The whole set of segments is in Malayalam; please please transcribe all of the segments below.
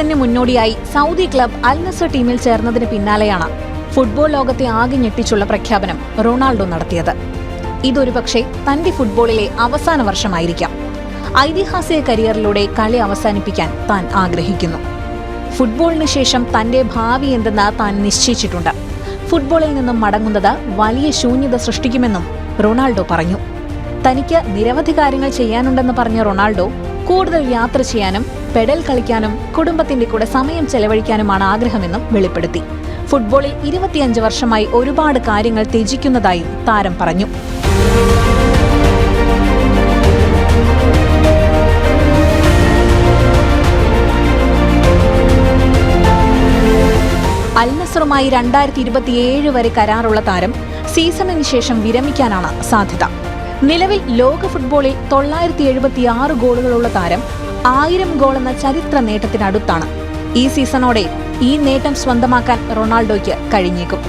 സീസണിന് മുന്നോടിയായി സൗദി ക്ലബ് അൽ നസർ ടീമിൽ ചേർന്നതിന് പിന്നാലെയാണ് ഫുട്ബോൾ ലോകത്തെ ആകെ ഞെട്ടിച്ചുള്ള പ്രഖ്യാപനം റൊണാൾഡോ നടത്തിയത്. ഇതൊരുപക്ഷെ തന്റെ ഫുട്ബോളിലെ അവസാന വർഷമായിരിക്കാം. ഐതിഹാസിക കരിയറിലൂടെ കളി അവസാനിപ്പിക്കാൻ താൻ ആഗ്രഹിക്കുന്നു. ഫുട്ബോളിന് ശേഷം തന്റെ ഭാവി എന്തെന്ന് താൻ നിശ്ചയിച്ചിട്ടുണ്ട്. ഫുട്ബോളിൽ നിന്നും മടങ്ങുന്നത് വലിയ ശൂന്യത സൃഷ്ടിക്കുമെന്നും റൊണാൾഡോ പറഞ്ഞു. തനിക്ക് നിരവധി കാര്യങ്ങൾ ചെയ്യാനുണ്ടെന്ന് പറഞ്ഞ റൊണാൾഡോ കൂടുതൽ യാത്ര ചെയ്യാനും പെഡൽ കളിക്കാനും കുടുംബത്തിന്റെ കൂടെ സമയം ചെലവഴിക്കാനുമാണ് ആഗ്രഹമെന്നും വെളിപ്പെടുത്തി. ഫുട്ബോളിൽ 25 വർഷമായി ഒരുപാട് കാര്യങ്ങൾ ത്യജിക്കുന്നതായി താരം പറഞ്ഞു. അൽ നസറുമായി 2027 വരെ കരാറുള്ള താരം സീസണിന് ശേഷം വിരമിക്കാനാണ് സാധ്യത. നിലവിൽ ലോക ഫുട്ബോളിൽ 976 ഗോളുകളുള്ള താരം 1000 ഗോളെന്ന ചരിത്ര നേട്ടത്തിനടുത്താണ്. ഈ സീസണോടെ ഈ നേട്ടം സ്വന്തമാക്കാൻ റൊണാൾഡോയ്ക്ക് കഴിഞ്ഞേക്കും.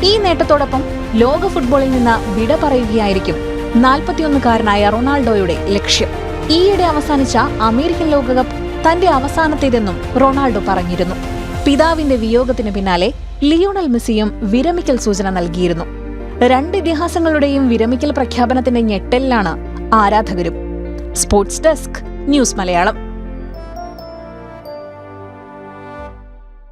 ഈ നേട്ടത്തോടൊപ്പം ലോക ഫുട്ബോളിൽ നിന്ന് വിട പറയുകയായിരിക്കും 41-കാരനായ റൊണാൾഡോയുടെ ലക്ഷ്യം. ഈയിടെ അവസാനിച്ച അമേരിക്കൻ ലോകകപ്പ് തന്റെ അവസാനത്തേതെന്നും റൊണാൾഡോ പറഞ്ഞിരുന്നു. പിതാവിന്റെ വിയോഗത്തിന് പിന്നാലെ ലിയോണൽ മെസ്സിയും വിരമിക്കൽ സൂചന നൽകിയിരുന്നു. രണ്ട് ഇതിഹാസങ്ങളുടെയും വിരമിക്കൽ പ്രഖ്യാപനത്തിന്റെ ഞെട്ടലിലാണ് ആരാധകരും. Sports desk, news Malayalam.